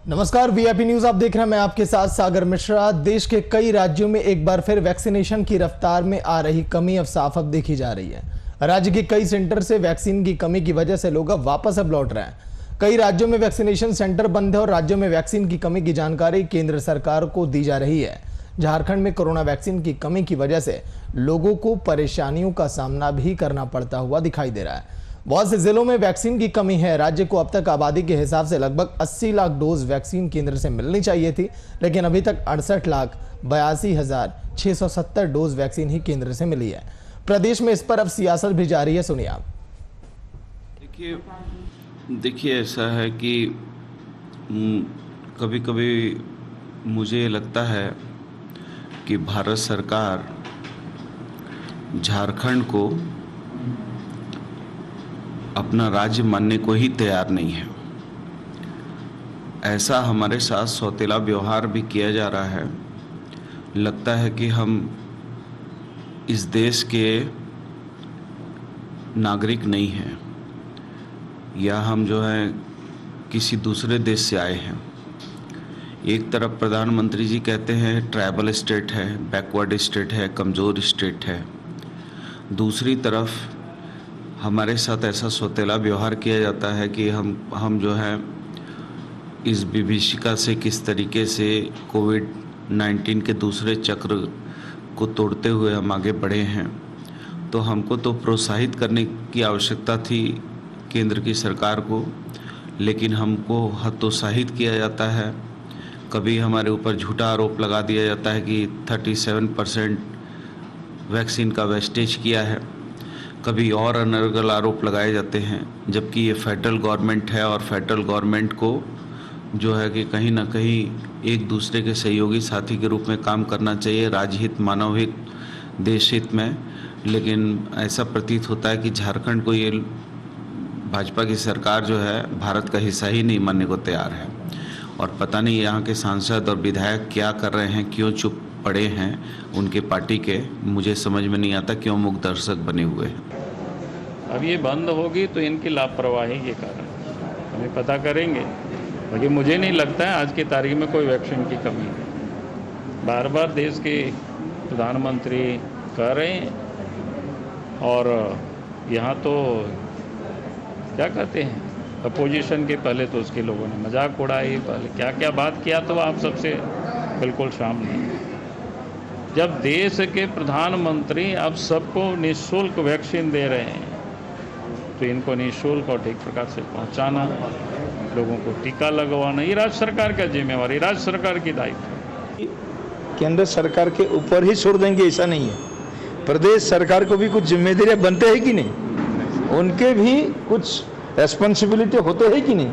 नमस्कार, VIP news आप देख रहे हैं। मैं आपके साथ सागर मिश्रा। देश के कई राज्यों में एक बार फिर वैक्सीनेशन की रफ्तार में आ रही कमी अब साफ अब देखी जा रही है। राज्य के कई सेंटर से वैक्सीन की कमी की वजह से लोग अब वापस लौट रहे हैं। कई राज्यों में वैक्सीनेशन सेंटर बंद है और राज्यों में वैक्सीन की कमी की जानकारी केंद्र सरकार को दी जा रही है। झारखंड में कोरोना वैक्सीन की कमी की वजह से लोगों को परेशानियों का सामना भी करना पड़ता हुआ दिखाई दे रहा है। बहुत से जिलों में वैक्सीन की कमी है। राज्य को अब तक आबादी के हिसाब से लगभग 80 लाख डोज वैक्सीन केंद्र से मिलनी चाहिए थी, लेकिन अभी तक 68,82,670 डोज वैक्सीन ही केंद्र से मिली है। प्रदेश में इस पर अब सियासत भी जारी है। सुनिए आप। देखिए ऐसा है कि कभी कभी मुझे लगता है कि भारत सरकार झारखंड को अपना राज्य मानने को ही तैयार नहीं है। ऐसा हमारे साथ सौतेला व्यवहार भी किया जा रहा है। लगता है कि हम इस देश के नागरिक नहीं हैं या हम जो है किसी दूसरे देश से आए हैं। एक तरफ प्रधानमंत्री जी कहते हैं ट्राइबल स्टेट है, बैकवर्ड स्टेट है, कमज़ोर स्टेट है। दूसरी तरफ हमारे साथ ऐसा सौतेला व्यवहार किया जाता है कि हम जो है इस विभीषिका से किस तरीके से कोविड-19 के दूसरे चक्र को तोड़ते हुए हम आगे बढ़े हैं। तो हमको तो प्रोत्साहित करने की आवश्यकता थी केंद्र की सरकार को, लेकिन हमको हतोत्साहित किया जाता है। कभी हमारे ऊपर झूठा आरोप लगा दिया जाता है कि 37% वैक्सीन का वेस्टेज किया है। कभी और अनर्गल आरोप लगाए जाते हैं, जबकि ये फेडरल गवर्नमेंट है और फेडरल गवर्नमेंट को जो है कि कहीं ना कहीं एक दूसरे के सहयोगी साथी के रूप में काम करना चाहिए, राज्यहित, मानव हित, देश हित में। लेकिन ऐसा प्रतीत होता है कि झारखंड को ये भाजपा की सरकार जो है भारत का हिस्सा ही नहीं मानने को तैयार है। और पता नहीं यहाँ के सांसद और विधायक क्या कर रहे हैं, क्यों चुप पड़े हैं उनके पार्टी के, मुझे समझ में नहीं आता क्यों मूक दर्शक बने हुए हैं। अब ये बंद होगी तो इनकी लापरवाही के कारण हमें पता करेंगे, क्योंकि मुझे नहीं लगता है आज की तारीख में कोई वैक्सीन की कमी है। बार बार देश के प्रधानमंत्री कह रहे हैं और यहाँ तो क्या कहते हैं अपोजिशन के पहले तो उसके लोगों ने मजाक उड़ाई, पहले क्या क्या बात किया तो आप सबसे बिल्कुल सामने। जब देश के प्रधानमंत्री अब सबको निःशुल्क वैक्सीन दे रहे हैं तो इनको निःशुल्क और ठीक प्रकार से पहुंचाना, लोगों को टीका लगवाना, ये राज्य सरकार का जिम्मेवारी, राज्य सरकार की दायित्व। केंद्र सरकार के ऊपर ही छोड़ देंगे ऐसा नहीं है। प्रदेश सरकार को भी कुछ जिम्मेदारियां बनते हैं कि नहीं, उनके भी कुछ रेस्पॉन्सिबिलिटी होते हैं कि नहीं।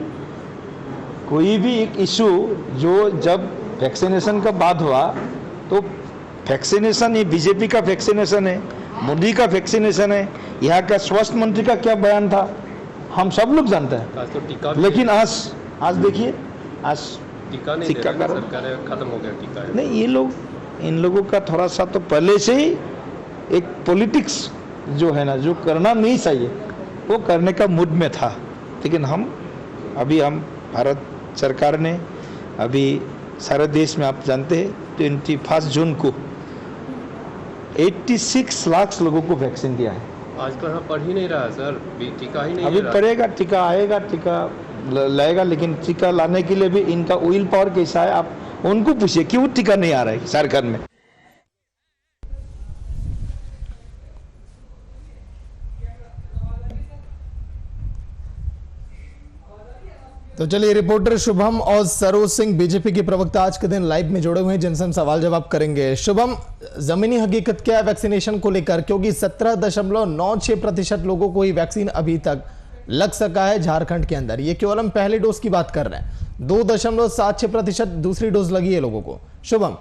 कोई भी एक इशू जो जब वैक्सीनेशन का बात हुआ तो वैक्सीनेशन ये बीजेपी का वैक्सीनेशन है, मोदी का वैक्सीनेशन है, यहाँ का स्वास्थ्य मंत्री का क्या बयान था हम सब लोग जानते हैं। तो लेकिन आज देखिए, आज टीका नहीं टीकाकरण खत्म हो गया। टीका नहीं, ये लोग, इन लोगों का थोड़ा सा तो पहले से ही एक पॉलिटिक्स जो है ना, जो करना नहीं चाहिए वो करने का मूड में था। लेकिन हम भारत सरकार ने अभी सारे देश में आप जानते हैं 21 जून को 86 लाख लोगों को वैक्सीन दिया है। आजकल यहाँ पढ़ ही नहीं रहा सर, टीका ही नहीं अभी पड़ेगा, टीका आएगा, टीका लाएगा, लेकिन टीका लाने के लिए भी इनका विल पावर कैसा है आप उनको पूछिए, क्यों टीका नहीं आ रहा है झारखंड में। तो चलिए, रिपोर्टर शुभम और सरोज सिंह बीजेपी के प्रवक्ता आज के दिन लाइव में जुड़े हुए हैं, जिनसे हम सवाल जवाब करेंगे। शुभम, जमीनी हकीकत क्या है वैक्सीनेशन को लेकर, क्योंकि 17.96% लोगों को ही वैक्सीन अभी तक लग सका है झारखंड के अंदर। ये केवल हम पहले डोज की बात कर रहे हैं, 2.76% दूसरी डोज लगी है लोगों को। शुभम।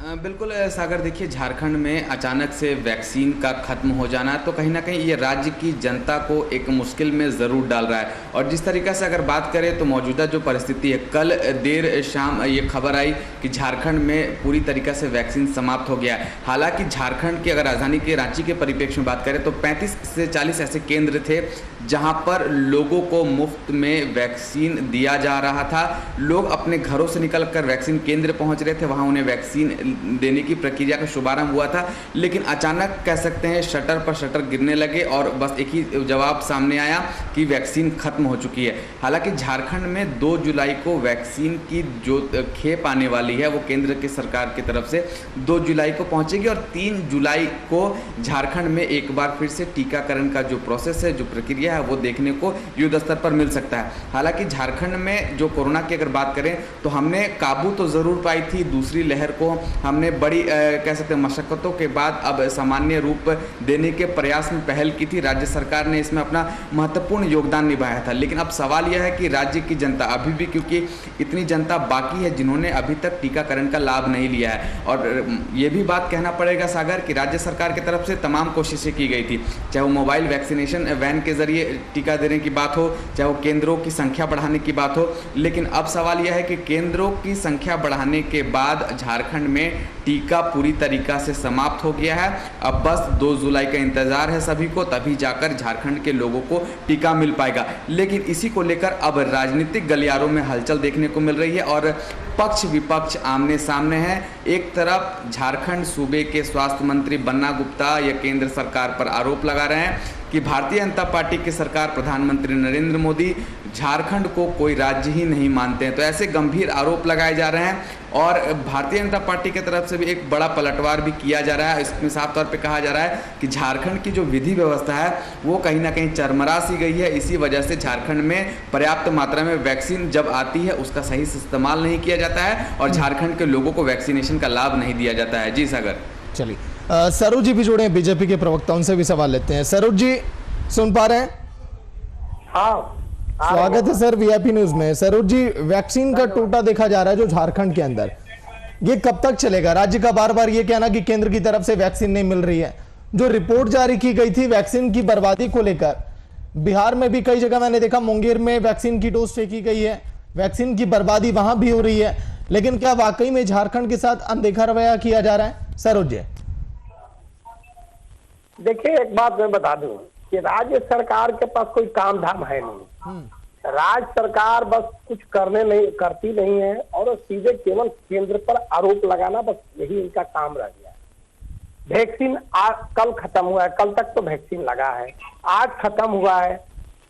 बिल्कुल सागर, देखिए झारखंड में अचानक से वैक्सीन का खत्म हो जाना तो कहीं ना कहीं ये राज्य की जनता को एक मुश्किल में ज़रूर डाल रहा है। और जिस तरीक़ा से अगर बात करें तो मौजूदा जो परिस्थिति है, कल देर शाम ये खबर आई कि झारखंड में पूरी तरीक़ा से वैक्सीन समाप्त हो गया है। हालांकि झारखंड की अगर राजधानी के रांची के परिप्रेक्ष्य में बात करें तो 35 से 40 ऐसे केंद्र थे जहाँ पर लोगों को मुफ्त में वैक्सीन दिया जा रहा था। लोग अपने घरों से निकल कर वैक्सीन केंद्र पहुँच रहे थे, वहाँ उन्हें वैक्सीन देने की प्रक्रिया का शुभारंभ हुआ था। लेकिन अचानक कह सकते हैं शटर पर शटर गिरने लगे और बस एक ही जवाब सामने आया कि वैक्सीन खत्म हो चुकी है। हालांकि झारखंड में 2 जुलाई को वैक्सीन की जो खेप आने वाली है वो केंद्र की सरकार की तरफ से 2 जुलाई को पहुंचेगी और 3 जुलाई को झारखंड में एक बार फिर से टीकाकरण का जो प्रोसेस है, जो प्रक्रिया है, वो देखने को युद्ध स्तर पर मिल सकता है। हालांकि झारखंड में जो कोरोना की अगर बात करें तो हमने काबू तो ज़रूर पाई थी, दूसरी लहर को हमने बड़ी कह सकते हैं मशक्क़तों के बाद अब सामान्य रूप देने के प्रयास में पहल की थी। राज्य सरकार ने इसमें अपना महत्वपूर्ण योगदान निभाया था। लेकिन अब सवाल यह है कि राज्य की जनता अभी भी, क्योंकि इतनी जनता बाकी है जिन्होंने अभी तक टीकाकरण का लाभ नहीं लिया है। और ये भी बात कहना पड़ेगा सागर कि राज्य सरकार की तरफ से तमाम कोशिशें की गई थी, चाहे वो मोबाइल वैक्सीनेशन वैन के जरिए टीका देने की बात हो, चाहे वो केंद्रों की संख्या बढ़ाने की बात हो। लेकिन अब सवाल यह है कि केंद्रों की संख्या बढ़ाने के बाद झारखंड में टीका पूरी तरीका से समाप्त हो गया है। अब बस 2 जुलाई का इंतजार है सभी को, तभी जाकर झारखंड के लोगों को टीका मिल पाएगा। लेकिन इसी को लेकर अब राजनीतिक गलियारों में हलचल देखने को मिल रही है और पक्ष विपक्ष आमने सामने हैं। एक तरफ झारखंड सूबे के स्वास्थ्य मंत्री बन्ना गुप्ता या केंद्र सरकार पर आरोप लगा रहे हैं कि भारतीय जनता पार्टी की सरकार, प्रधानमंत्री नरेंद्र मोदी झारखंड को कोई राज्य ही नहीं मानते हैं। तो ऐसे गंभीर आरोप लगाए जा रहे हैं और भारतीय जनता पार्टी की तरफ से भी एक बड़ा पलटवार भी किया जा रहा है। इसमें साफ तौर पे कहा जा रहा है कि झारखंड की जो विधि व्यवस्था है वो कहीं ना कहीं चरमरा सी गई है। इसी वजह से झारखंड में पर्याप्त मात्रा में वैक्सीन जब आती है उसका सही से इस्तेमाल नहीं किया जाता है और झारखंड के लोगों को वैक्सीनेशन का लाभ नहीं दिया जाता है। जी सागर। चलिए सरोज जी भी जुड़े हैं, बीजेपी के प्रवक्ता, उनसे भी सवाल लेते हैं। सरोज जी सुन पा रहे हैं? हाँ, स्वागत है सर वीआईपी न्यूज में। सरोज जी, वैक्सीन का टोटा देखा जा रहा है जो झारखंड के अंदर, ये कब तक चलेगा? राज्य का बार बार ये कहना कि केंद्र की तरफ से वैक्सीन नहीं मिल रही है। जो रिपोर्ट जारी की गई थी वैक्सीन की बर्बादी को लेकर, बिहार में भी कई जगह मैंने देखा, मुंगेर में वैक्सीन की डोज फेंकी गई है, वैक्सीन की बर्बादी वहां भी हो रही है। लेकिन क्या वाकई में झारखंड के साथ अनदेखा रवैया किया जा रहा है? सरोज जी देखिए, एक बात मैं बता दूं कि राज्य सरकार के पास कोई काम धाम है नहीं। राज्य सरकार बस कुछ करती नहीं है और सीधे केवल केंद्र पर आरोप लगाना, बस यही इनका काम रह गया है। वैक्सीन कल खत्म हुआ है, कल तक तो वैक्सीन लगा है, आज खत्म हुआ है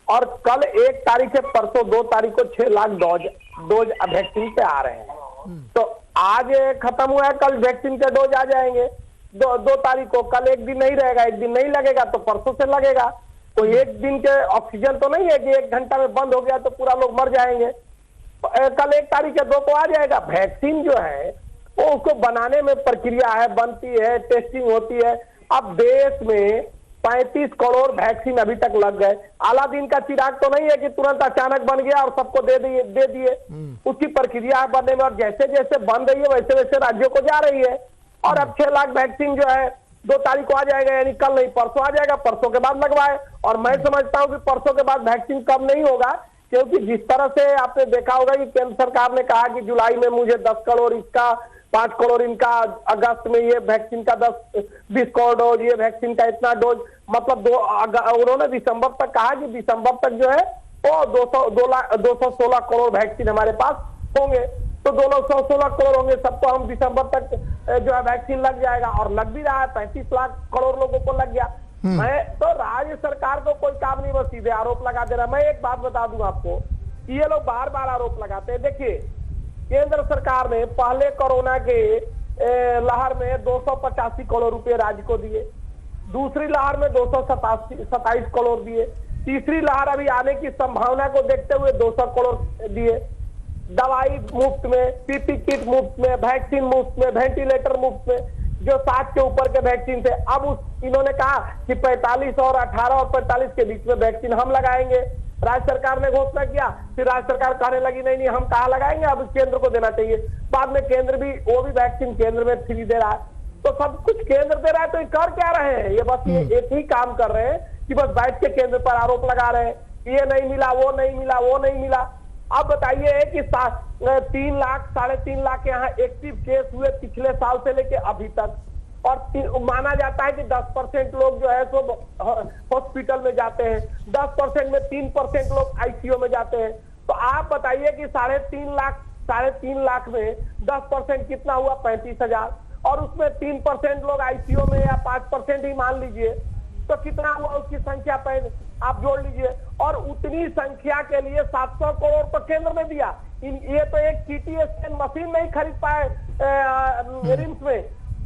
और कल 1 तारीख से परसों 2 तारीख को 6 लाख डोज वैक्सीन पे आ रहे हैं। तो आज खत्म हुआ है, कल वैक्सीन के डोज आ जाएंगे 2 तारीख को। कल एक दिन नहीं रहेगा, एक दिन नहीं लगेगा तो परसों से लगेगा। कोई एक दिन के ऑक्सीजन तो नहीं है कि 1 घंटा में बंद हो गया तो पूरा लोग मर जाएंगे। कल 1 तारीख के 2 को आ जाएगा। वैक्सीन जो है वो उसको बनाने में प्रक्रिया है, बनती है, टेस्टिंग होती है। अब देश में 35 करोड़ वैक्सीन अभी तक लग गए। अलादीन का चिराग तो नहीं है कि तुरंत अचानक बन गया और सबको दे दिए। उसकी प्रक्रिया बनने में और जैसे जैसे बन रही है वैसे वैसे राज्यों को जा रही है। और अब 6 लाख वैक्सीन जो है 2 तारीख को आ जाएगा, यानी कल नहीं परसों आ जाएगा, परसों के बाद लगवाए। और मैं समझता हूं कि परसों के बाद वैक्सीन कम नहीं होगा, क्योंकि जिस तरह से आपने देखा होगा कि केंद्र सरकार ने कहा कि जुलाई में मुझे 10 करोड़ इसका, 5 करोड़ इनका, अगस्त में ये वैक्सीन का 10-20 करोड़ डोज, ये वैक्सीन का इतना डोज, मतलब उन्होंने दिसंबर तक कहा कि दिसंबर तक जो है वो 216 करोड़ वैक्सीन हमारे पास होंगे। तो 216 करोड़ होंगे, सबको हम दिसंबर तक जो है वैक्सीन लग जाएगा और लग भी रहा है। 35 लाख करोड़ लोगों को लग गया। मैं तो राज्य सरकार को कोई काम नहीं, बस सीधे आरोप लगा दे रहा। मैं एक बात बता दूं आपको, ये लोग बार बार आरोप लगाते हैं। देखिए, केंद्र सरकार ने पहले कोरोना के लहर में 285 करोड़ रुपए राज्य को दिए, दूसरी लहर में 227 करोड़ दिए, तीसरी लहर अभी आने की संभावना को देखते हुए 200 करोड़ दिए। दवाई मुफ्त में, पीपी किट मुफ्त में, वैक्सीन मुफ्त में, वेंटिलेटर मुफ्त में, जो 7 के ऊपर के वैक्सीन थे। अब इन्होंने कहा कि 45 और 18 और 45 के बीच में वैक्सीन हम लगाएंगे। राज्य सरकार ने घोषणा किया, फिर राज्य सरकार कहने लगी नहीं हम कहाँ लगाएंगे, अब केंद्र को देना चाहिए। बाद में केंद्र भी वो भी वैक्सीन केंद्र में फ्री दे रहा है, तो सब कुछ केंद्र दे रहा है, तो ये कर क्या रहे हैं? ये बस ये एक ही काम कर रहे हैं कि बस बैठ के केंद्र पर आरोप लगा रहे हैं, ये नहीं मिला, वो नहीं मिला, वो नहीं मिला। अब बताइए कि 3 लाख 3.5 लाख यहाँ एक्टिव केस हुए पिछले साल से लेके अभी तक, और माना जाता है कि 10% लोग जो है सो हॉस्पिटल में जाते हैं, 10% में 3% लोग आईसीयू में जाते हैं। तो आप बताइए कि 3.5 लाख में 10% कितना हुआ? 35,000, और उसमें 3% लोग आईसीयू में या 5% ही मान लीजिए, तो कितना हुआ उसकी संख्या पर आप जोड़ लीजिए। और उतनी संख्या के लिए 700 करोड़ तो केंद्र ने दिया। ये तो एक सीटी स्कैन मशीन नहीं खरीद पाए रिम्स में,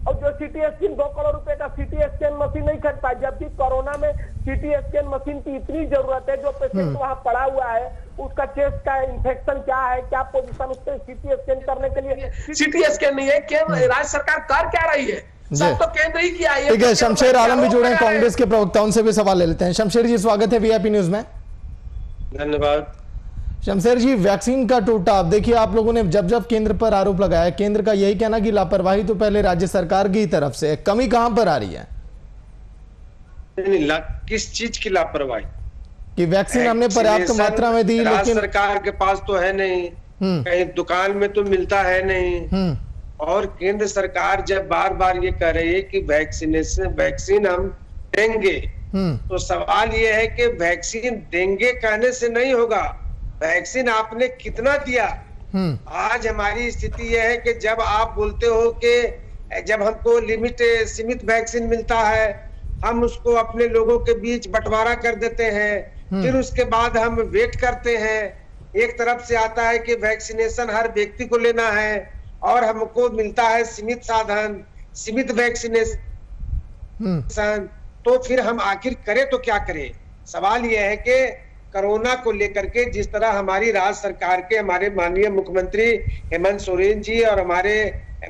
और जो सीटी स्कैन 2 करोड़ रुपए का सीटी स्कैन मशीन नहीं खरीद पाए, जबकि कोरोना में सीटी स्कैन मशीन की इतनी जरूरत है। जो पेशेंट वहां पड़ा हुआ है उसका चेस्ट का इन्फेक्शन क्या है, क्या पोजीशन, उससे सीटी स्कैन करने के लिए सीटी स्कैन नहीं है। केंद्र राज्य सरकार कर क्या रही है? सब तो केंद्र ही किया है। ठीक है, शमशेर आलम भी जुड़े हैं कांग्रेस के प्रवक्ताओं से भी सवाल ले लेते हैं। शमशेर जी स्वागत है वीआईपी न्यूज में। धन्यवाद। शमशेर जी, वैक्सीन का टोटा, अब देखिए आप लोगों ने जब केंद्र पर आरोप लगाया, केंद्र का यही कहना कि लापरवाही तो पहले राज्य सरकार की तरफ से, कमी कहां पर आ रही है? किस चीज की लापरवाही? कि वैक्सीन हमने पर्याप्त मात्रा में दी, लेकिन सरकार के पास तो है नहीं, कहीं दुकान में तो मिलता है नहीं, और केंद्र सरकार जब बार बार ये कह रही है कि वैक्सीन हम देंगे, तो सवाल ये है कि वैक्सीन देंगे कहने से नहीं होगा, वैक्सीन आपने कितना दिया। आज हमारी स्थिति यह है कि जब आप बोलते हो कि जब हमको सीमित वैक्सीन मिलता है, हम उसको अपने लोगों के बीच बंटवारा कर देते हैं, फिर उसके बाद हम वेट करते हैं। एक तरफ से आता है कि वैक्सीनेशन हर व्यक्ति को लेना है, और हमको मिलता है सीमित साधन, सीमित वैक्सीनेशन, तो फिर हम आखिर करें तो क्या करें? सवाल यह है कि कोरोना को लेकर के जिस तरह हमारी राज्य सरकार के हमारे माननीय मुख्यमंत्री हेमंत सोरेन जी और हमारे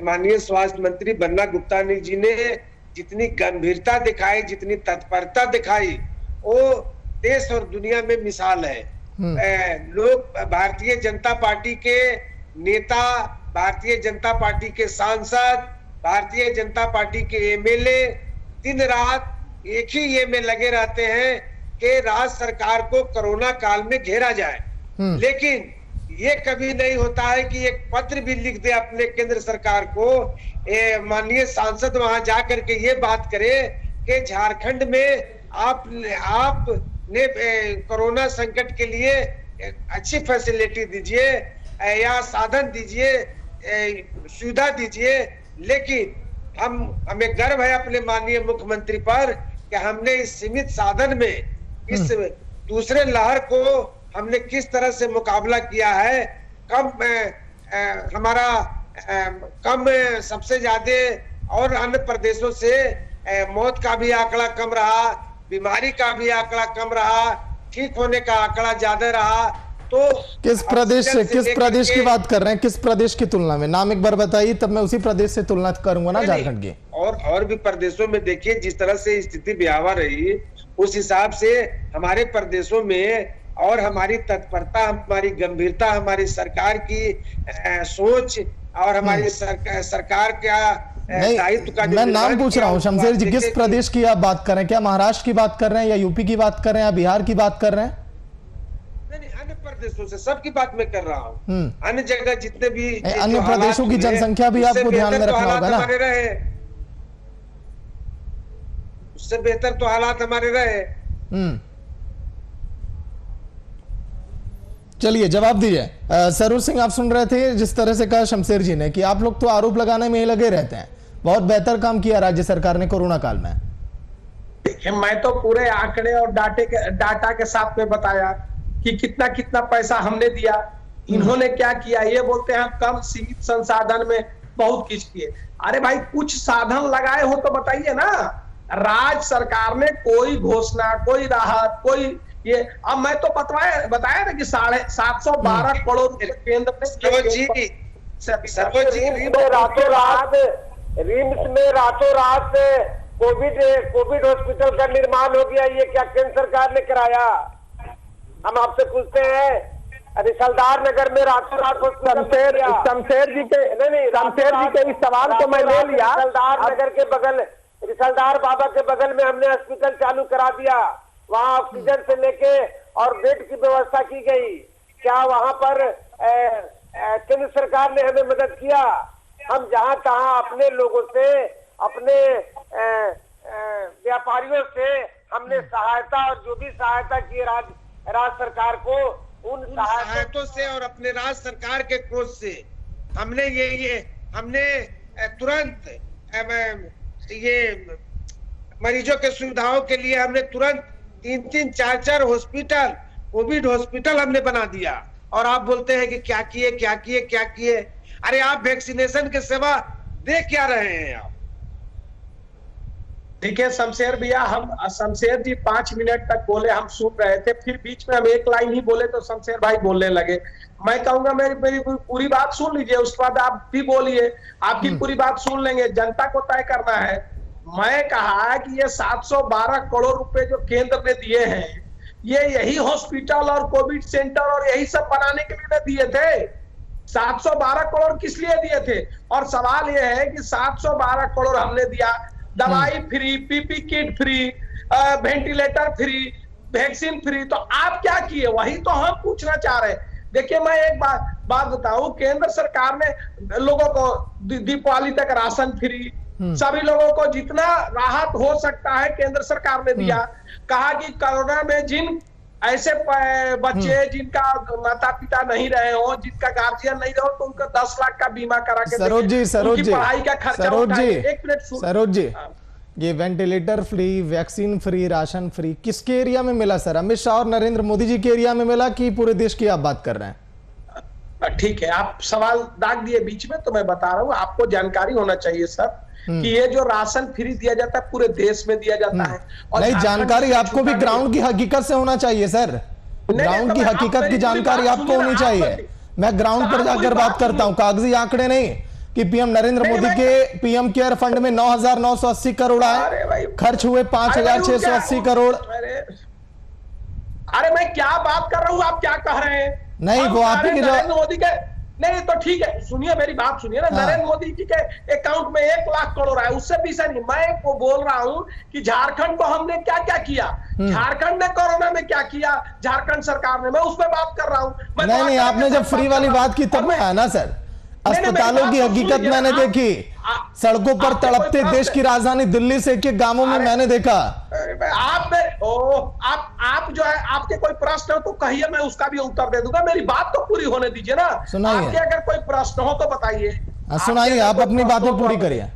माननीय स्वास्थ्य मंत्री बन्ना गुप्ता जी ने जितनी गंभीरता दिखाई, जितनी तत्परता दिखाई, वो देश और दुनिया में मिसाल है। लोग, भारतीय जनता पार्टी के नेता, भारतीय जनता पार्टी के सांसद, भारतीय जनता पार्टी के एमएलए दिन रात एक ही ये में लगे रहते हैं कि राज्य सरकार को कोरोना काल में घेरा जाए, लेकिन ये कभी नहीं होता है कि एक पत्र भी लिख दे अपने केंद्र सरकार को। माननीय सांसद वहां जाकर के ये बात करे कि झारखंड में आपने कोरोना संकट के लिए अच्छी फैसिलिटी दीजिए या साधन दीजिए, सुविधा दीजिए, लेकिन हमें गर्व है अपने माननीय मुख्यमंत्री पर कि हमने इस सीमित साधन में इस दूसरे लहर को हमने किस तरह से मुकाबला किया है। कम सबसे ज्यादा और अन्य प्रदेशों से मौत का भी आंकड़ा कम रहा, बीमारी का भी आंकड़ा कम रहा, ठीक होने का आंकड़ा ज्यादा रहा। तो किस प्रदेश की बात कर रहे हैं? किस प्रदेश की तुलना में नाम एक बार बताइए, तब मैं उसी प्रदेश से तुलना करूंगा ना झारखंड की। और भी प्रदेशों में देखिए जिस तरह से स्थिति भयावह रही, उस हिसाब से हमारे प्रदेशों में और हमारी तत्परता, हमारी गंभीरता, हमारी सरकार की सोच और हमारी सरकार का दायित्व का, मैं नाम पूछ रहा हूँ शमशेर जी, किस प्रदेश की आप बात कर रहे हैं? क्या महाराष्ट्र की बात कर रहे हैं, या यूपी की बात कर रहे हैं, या बिहार की बात कर रहे हैं? नहीं, अन्य प्रदेशों से, सबकी बात मैं कर रहा हूँ। अन्य जगह जितने भी अन्य प्रदेशों की जनसंख्या भी आपको ध्यान में रखना होगा ना। उससे बेहतर तो हालात हमारे रहे। चलिए जवाब दीजिए। सरूर सिंह, आप सुन रहे थे जिस तरह से कहा शमशेर जी ने कि आप लोग तो आरोप लगाने में ही लगे रहते हैं, बहुत बेहतर काम किया राज्य सरकार ने कोरोना काल में। मैं तो पूरे आंकड़े और डाटा के साथ में बताया कि कितना कितना पैसा हमने दिया, इन्होंने क्या किया। ये बोलते हैं कम सीमित संसाधन में बहुत कुछ किए। अरे भाई कुछ साधन लगाए हो तो बताइए ना। राज्य सरकार ने कोई घोषणा, कोई राहत, कोई ये, अब मैं तो बताया ना कि 712 करोड़ केंद्र रिम्स में रातों रात कोविड हॉस्पिटल का निर्माण हो गया। ये क्या केंद्र सरकार ने कराया? हम आपसे पूछते हैं रिसलदार नगर में रातों रात शमशेर जी के इस सवाल को मैं ले लिया। रिसलदार नगर के बगल, रिसलदार बाबा के बगल में हमने हॉस्पिटल चालू करा दिया, वहाँ ऑक्सीजन से लेके और बेड की व्यवस्था की गई। क्या वहाँ पर केंद्र सरकार ने हमें मदद किया? हम जहाँ तहाँ अपने लोगों से, अपने व्यापारियों से हमने सहायता, और जो भी सहायता की राज्य सरकार को, उन सहायतों से और अपने राज्य सरकार के कोष से हमने हमने तुरंत ये मरीजों के सुविधाओं के लिए हमने तुरंत 3-3, 4-4 हॉस्पिटल, कोविड हॉस्पिटल हमने बना दिया। और आप बोलते हैं कि क्या किए। अरे आप वैक्सीनेशन के सेवा दे क्या रहे हैं आप? ठीक है शमशेर भैया, हम शमशेर जी 5 मिनट तक बोले, हम सुन रहे थे, फिर बीच में हम एक लाइन ही बोले तो शमशेर भाई बोलने लगे। मैं कहूंगा मेरी पूरी बात सुन लीजिए, उसके बाद आप भी बोलिए, आपकी पूरी बात सुन लेंगे, जनता को तय करना है। मैं कहा कि ये 712 करोड़ रुपए जो केंद्र ने दिए हैं, ये यही हॉस्पिटल और कोविड सेंटर और यही सब बनाने के लिए दिए थे। 712 करोड़ किस लिए दिए थे? और सवाल यह है कि 712 करोड़ हमने दिया, दवाई free, PP kit free, ventilator free, vaccine free, तो आप क्या किए? वही तो हम पूछना चाह रहे हैं। देखिए मैं एक बात बताऊं, केंद्र सरकार ने लोगों को दीपावली तक राशन फ्री, सभी लोगों को जितना राहत हो सकता है केंद्र सरकार ने दिया। कहा कि कोरोना में जिन ऐसे बच्चे जिनका माता पिता नहीं रहे हो, जिनका गार्जियन नहीं रहे हो, तो उनको 10 लाख का बीमा करा के सरोज जी पढ़ाई का खर्चा सरोज जी, ये ventilator free, vaccine free, ration free किसके एरिया में मिला सर? अमित शाह और नरेंद्र मोदी जी के एरिया में मिला कि पूरे देश की आप बात कर रहे हैं? ठीक है, आप सवाल दाग दिए बीच में, तो मैं बता रहा हूँ, आपको जानकारी होना चाहिए सर कि ये जो राशन फ्री दिया जाता है पूरे देश में दिया जाता है। और नहीं, जानकारी आपको भी ग्राउंड की हकीकत से होना चाहिए सर। ग्राउंड की हकीकत की जानकारी आपको होनी चाहिए। मैं ग्राउंड पर जाकर बात करता हूं, कागजी आंकड़े नहीं कि पीएम नरेंद्र मोदी के पीएम केयर फंड में 9,980 करोड़ आए, खर्च हुए 5,680 करोड़। अरे मैं क्या बात कर रहा हूँ, आप क्या कह रहे हैं? नहीं, वो आप ही के नरेंद्र मोदी के नहीं, तो ठीक है, सुनिए मेरी बात सुनिए ना। नरेंद्र मोदी जी के अकाउंट में 1 लाख करोड़ आए, उससे भी सही। मैं वो बोल रहा हूं कि झारखंड को हमने क्या क्या किया, झारखंड ने कोरोना में क्या किया झारखंड सरकार ने, मैं उस पर बात कर रहा हूं। नहीं, आपने जब फ्री वाली बात की तब आया ना सर। अस्पतालों की हकीकत मैंने देखी, सड़कों पर तड़पते देश की राजधानी दिल्ली से के गांवों में मैंने देखा। आप जो है, आपके कोई प्रश्न हो तो कहिए, मैं उसका भी उत्तर दे दूंगा। मेरी बात तो पूरी होने दीजिए ना। आपके अगर कोई प्रश्न हो तो बताइए। सुनाइए, आप अपनी बातें पूरी करिए।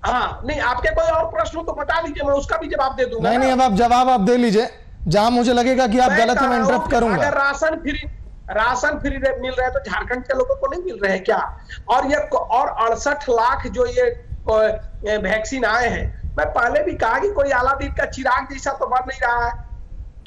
हाँ, नहीं, आपके कोई और प्रश्न हो तो बता दीजिए, मैं उसका भी जवाब दे दूंगा। नहीं, अब आप जवाब आप दे लीजिए, जहां मुझे लगेगा कि आप गलत है मैं इंटरप्ट करूंगा। अगर राशन फ्री मिल रहा है तो झारखंड के लोगों को नहीं मिल रहे हैं क्या? और ये और 68 लाख जो ये वैक्सीन आए हैं, मैं पहले भी कहा कि कोई अलादीन का चिराग जैसा तो बन नहीं रहा है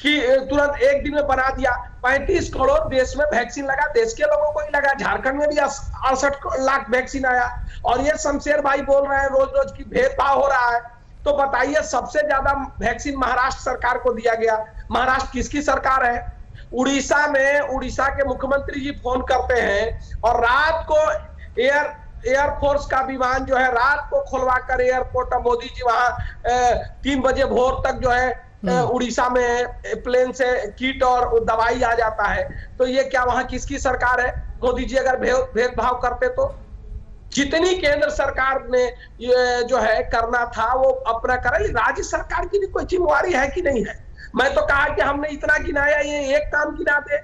कि तुरंत एक दिन में बना दिया। 35 करोड़ देश में वैक्सीन लगा, देश के लोगों को ही लगा। झारखंड में भी 68 लाख वैक्सीन आया। और ये शमशेर भाई बोल रहे हैं रोज रोज की भेदभाव हो रहा है, तो बताइए सबसे ज्यादा वैक्सीन महाराष्ट्र सरकार को दिया गया। महाराष्ट्र किसकी सरकार है? उड़ीसा में उड़ीसा के मुख्यमंत्री जी फोन करते हैं और रात को एयरफोर्स का विमान जो है रात को खुलवाकर एयरपोर्ट मोदी जी वहां 3 बजे भोर तक जो है उड़ीसा में प्लेन से किट और दवाई आ जाता है। तो ये क्या वहां किसकी सरकार है? मोदी जी अगर भेदभाव करते तो जितनी केंद्र सरकार ने ये जो है करना था वो अपना करे, राज्य सरकार की भी कोई जिम्मेवारी है कि नहीं है? मैं तो कहा कि हमने इतना गिनाया, ये एक काम गिना दे।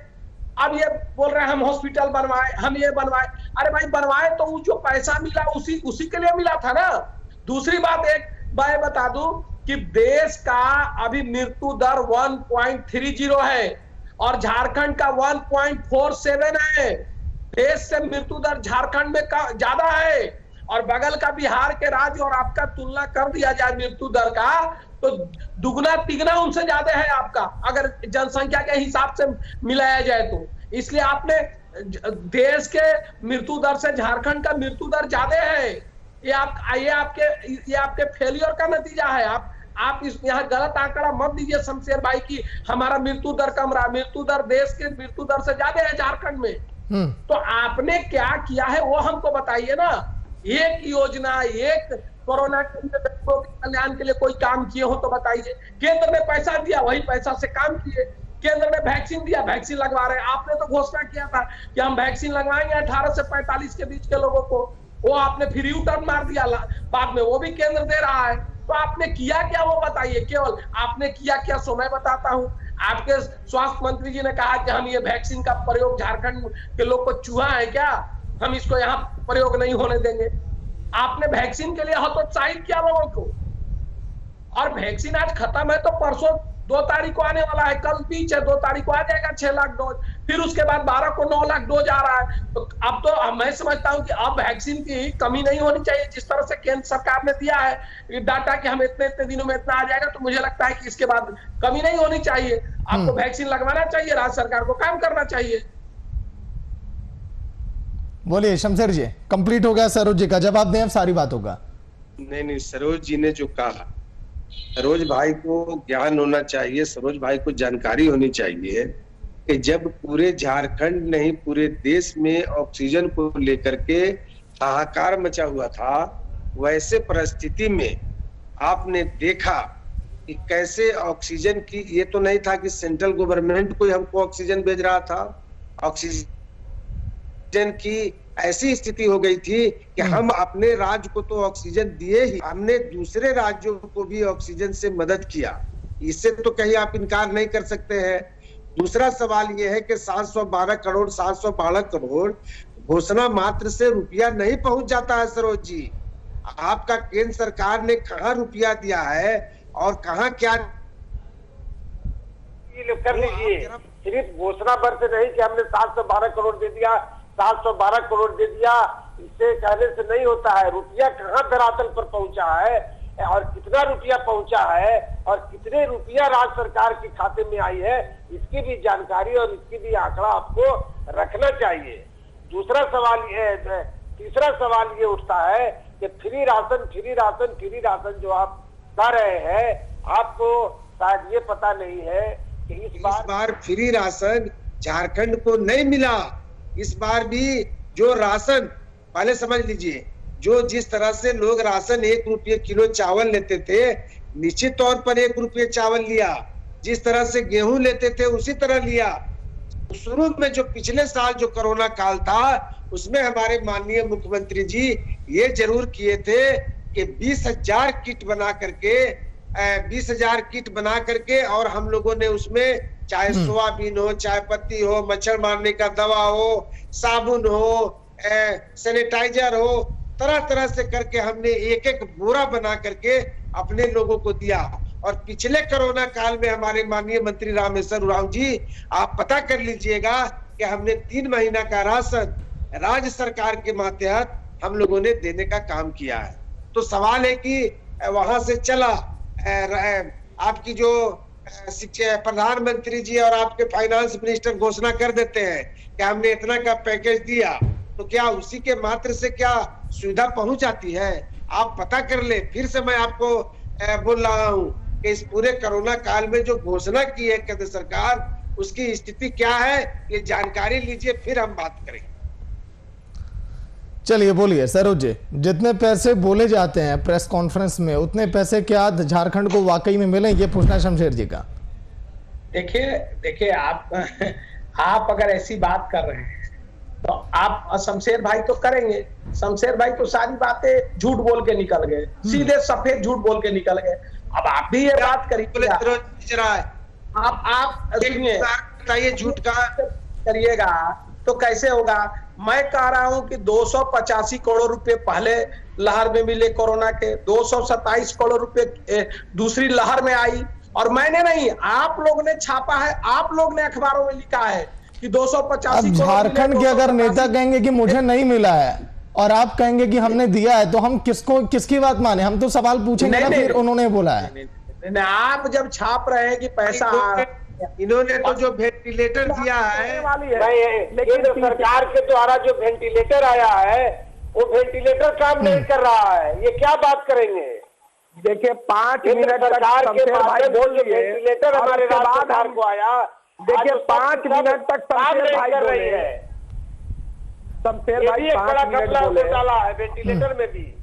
अब ये बोल रहे हैं हम हॉस्पिटल बनवाए, हम ये बनवाए। अरे भाई बनवाए तो वो जो पैसा मिला उसी के लिए मिला था ना। दूसरी बात एक मैं बता दूं कि देश का अभी मृत्यु दर 1.30 है और झारखंड का 1.47 है। देश से मृत्यु दर झारखंड में ज्यादा है और बगल का बिहार के राज्य और आपका तुलना कर दिया जाए मृत्यु दर का तो दुगना तिगना उनसे ज्यादा है आपका, अगर जनसंख्या के हिसाब से मिलाया जाए तो। इसलिए आपने देश के मृत्यु दर से झारखंड का मृत्यु दर ज्यादा है। ये आपके फेलियर का नतीजा है। आप इस यहाँ गलत आंकड़ा मत दीजिए शमशेर भाई की हमारा मृत्यु दर कम रहा। मृत्यु दर देश के मृत्यु दर से ज्यादा है झारखंड में। तो आपने क्या किया है वो हमको बताइए ना। एक योजना, एक कोरोना के व्यक्तियों के कल्याण के लिए कोई काम किए हो तो बताइए। केंद्र ने पैसा दिया, वही पैसा से काम किए। केंद्र ने वैक्सीन दिया, वैक्सीन लगवा रहे। आपने तो घोषणा किया था कि हम वैक्सीन लगवाएंगे 18 से 45 के बीच के लोगों को, वो आपने फिर यू टर्न मार दिया बाद में, वो भी केंद्र दे रहा है। तो आपने किया क्या वो बताइए। केवल आपने किया क्या सो मैं बताता हूं। आपके स्वास्थ्य मंत्री जी ने कहा कि हम ये वैक्सीन का प्रयोग झारखंड के लोग को चूहा है क्या, हम इसको यहाँ प्रयोग नहीं होने देंगे। आपने वैक्सीन के लिए हतोत्साहित किया लोगों को, और वैक्सीन आज खत्म है तो परसों 2 तारीख को आने वाला है, कल बीच है, 2 तारीख को आ जाएगा 6 लाख डोज, फिर उसके बाद 12 को 9 लाख डोज आ रहा है। तो अब तो मैं समझता हूं कि अब वैक्सीन की कमी नहीं होनी चाहिए। जिस तरह से केंद्र सरकार ने दिया है डाटा कि हम इतने इतने दिनों में इतना आ जाएगा, तो मुझे लगता है कि इसके बाद कमी नहीं होनी चाहिए। आपको वैक्सीन लगवाना चाहिए, राज्य सरकार को काम करना चाहिए। बोलिए शमशेर जी, कंप्लीट हो गया सरोज जी का जवाब दें, अब सारी बात होगा। नहीं, सरोज जी ने जो कहा, सरोज भाई को ज्ञान होना चाहिए, सरोज भाई को जानकारी होनी चाहिए कि जब पूरे झारखंड नहीं पूरे देश में ऑक्सीजन को लेकर के हाहाकार मचा हुआ था, वैसे परिस्थिति में आपने देखा कि कैसे ऑक्सीजन की, ये तो नहीं था कि सेंट्रल गवर्नमेंट कोई हमको ऑक्सीजन भेज रहा था। ऑक्सीजन की ऐसी स्थिति हो गई थी कि हम अपने राज्य को तो ऑक्सीजन दिए ही, हमने दूसरे राज्यों को भी ऑक्सीजन से मदद किया। इससे तो कहीं आप इनकार नहीं कर सकते हैं। दूसरा सवाल यह है कि 712 करोड़ घोषणा मात्र से रुपया नहीं पहुंच जाता है। सरोज जी, आपका केंद्र सरकार ने कहां रुपया दिया है और कहां क्या कर लीजिए। सिर्फ घोषणा पर से नहीं कि हमने 712 करोड़ दे दिया, 712 करोड़ दे दिया, इससे कहने से नहीं होता है। रुपया कहाँ धरातल पर पहुंचा है और कितना रुपया पहुंचा है और कितने रुपया राज्य सरकार के खाते में आई है, इसकी भी जानकारी और इसकी भी आंकड़ा आपको रखना चाहिए। तीसरा सवाल ये उठता है कि फ्री राशन जो आप कह रहे हैं, आपको शायद ये पता नहीं है कि इस बार फ्री राशन झारखंड को नहीं मिला। इस बार भी जो राशन, पहले समझ लीजिए, जो जिस तरह से लोग राशन 1 रुपये किलो चावल लेते थे, निश्चित तौर पर 1 रुपये चावल लिया। जिस तरह से गेहूं लेते थे उसी तरह लिया। शुरू में जो पिछले साल जो कोरोना काल था, उसमें हमारे माननीय मुख्यमंत्री जी ये जरूर किए थे कि 20,000 किट बना करके और हम लोगों ने उसमें चाहे सोयाबीन हो, चाहे पत्ती हो, मच्छर मारने का दवा हो, साबुन हो, सैनिटाइजर हो, तरह तरह से करके हमने एक बोरा बना करके अपने लोगों को दिया। और पिछले कोरोना काल में हमारे माननीय मंत्री रामेश्वर उरांव जी, आप पता कर लीजिएगा कि हमने 3 महीना का राशन राज्य सरकार के मातहत हम लोगों ने देने का काम किया है। तो सवाल है कि वहां से चला आपकी जो शिक्षा प्रधानमंत्री जी और आपके फाइनेंस मिनिस्टर घोषणा कर देते हैं कि हमने इतना का पैकेज दिया, तो क्या उसी के मात्र से क्या सुविधा पहुंच जाती है? आप पता कर ले। फिर से मैं आपको बोल रहा हूं कि इस पूरे कोरोना काल में जो घोषणा की है केंद्र सरकार, उसकी स्थिति क्या है, ये जानकारी लीजिए, फिर हम बात करेंगे। चलिए बोलिए सरोज जी, जितने पैसे बोले जाते हैं प्रेस कॉन्फ्रेंस में, उतने पैसे क्या झारखंड को वाकई में मिले, ये पूछना शमशेर जी का। देखिए आप अगर ऐसी बात कर रहे हैं तो आप शमशेर भाई तो करेंगे। शमशेर भाई तो सारी बातें झूठ बोल के निकल गए, सीधे सफेद झूठ बोल के निकल गए। अब आप भी ये बात करिए, आप सुनिए, झूठ का करिएगा तो कैसे होगा। मैं कह रहा हूं कि 285 करोड़ रुपए पहले लहर में मिले कोरोना के, 227 करोड़ रुपए दूसरी लहर में आई, और मैंने नहीं, आप लोग ने छापा है, आप लोग ने अखबारों में लिखा है कि 285 करोड़। झारखंड के अगर नेता कहेंगे कि मुझे नहीं मिला है और आप कहेंगे कि हमने दिया है, तो हम किसकी बात माने? हम तो सवाल पूछेंगे ना, फिर उन्होंने बोला है। आप जब छाप रहे हैं कि पैसा, इन्होंने तो जो वेंटिलेटर दिया है, केंद्र सरकार के द्वारा जो वेंटिलेटर आया है, वो वेंटिलेटर काम नहीं कर रहा है। ये क्या बात करेंगे? देखिए 5 मिनट तक सरकार के शमशेर भाई बोल लिए, वेंटिलेटर और हमारे उसके बाद सरकार को आया। देखिए आज 5 मिनट तक शमशेर भाई कर रही बोले, है। शमशेर ये भाई भी एक 5 बड़ा मिनट घपला बोले। घोटाला है वेंटिलेटर में भी।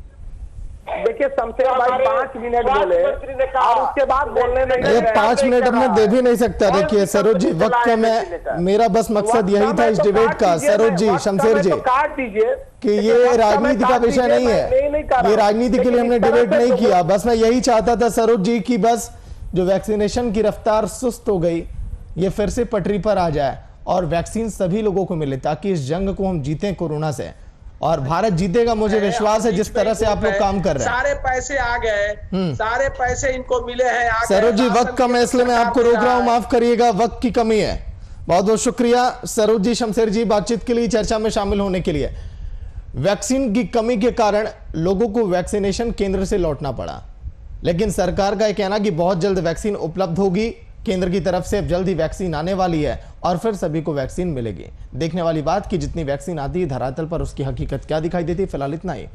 देखिए शमशेर भाई 5 मिनट बोले मंत्री ने कहा और उसके बाद बोलने नहीं ये दे रहे। 5 मिनट में दे भी नहीं सकता। देखिए सरोज जी, वक्त का मैं मेरा बस मकसद यही था इस डिबेट का, सरोज जी, शमशेर जी, काट दीजिए कि ये राजनीति का विषय नहीं है, ये राजनीति के लिए हमने डिबेट नहीं किया। बस मैं यही चाहता था सरोज जी की बस जो वैक्सीनेशन की रफ्तार सुस्त हो गई ये फिर से पटरी पर आ जाए और वैक्सीन सभी लोगों को मिले ताकि इस जंग को हम जीतें कोरोना से, और भारत जीतेगा, मुझे विश्वास है जिस तरह से आप लोग काम कर रहे हैं। सारे पैसे आ गए, सारे पैसे इनको मिले हैं। सरोज जी, वक्त कम है इसलिए मैं आपको रोक रहा हूं, माफ करिएगा, वक्त की कमी है। बहुत बहुत शुक्रिया सरोज जी, शमशेर जी, बातचीत के लिए, चर्चा में शामिल होने के लिए। वैक्सीन की कमी के कारण लोगों को वैक्सीनेशन केंद्र से लौटना पड़ा, लेकिन सरकार का यह कहना कि बहुत जल्द वैक्सीन उपलब्ध होगी, केंद्र की तरफ से जल्द ही वैक्सीन आने वाली है और फिर सभी को वैक्सीन मिलेगी। देखने वाली बात कि जितनी वैक्सीन आती है धरातल पर उसकी हकीकत क्या दिखाई देती है। फिलहाल इतना ही।